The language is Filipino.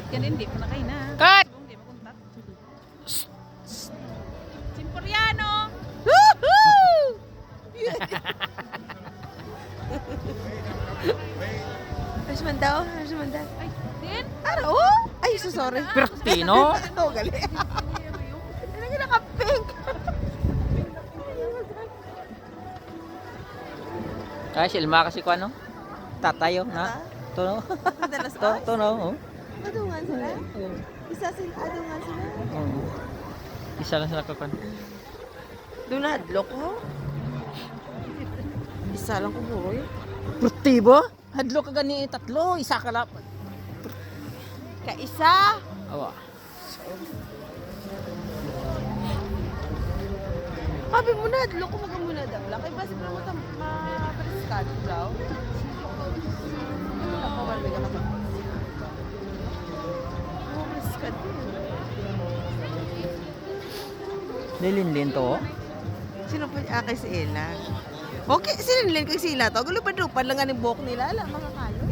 Yan hindi ko na kayo na. Cut! Hindi makuntat. Simporiano! Woohoo! Harsman daw, harsman daw. Ay, din? Araw? Ay, so sorry. Pertino. Ito, gali. Ano nga naka-pink? Kaya si Ilma kasi ko ano? Tatayo na. Tuno. Madalas ay. Tuno. Oh. Adungan sila? Isa sila, adungan sila. Oo. Isa lang sila kakuan. Doon na hadlok ko. Isa lang ko buroy. Pertibo? Hadlo ka gani tatlo, isa ka lang. Kaisa. Awa. Sabi mo na, hadlok ko maga muna dabla. Kaya basi mo mo ma-prescado daw. Wala pa wala ka pa. Prescado. Lilinlin to. Oh. Sino pa kay si Ella? Okay, sinilin kay sila to. Gulo pa lang nga ni buhok nila. Alam, mga kayo.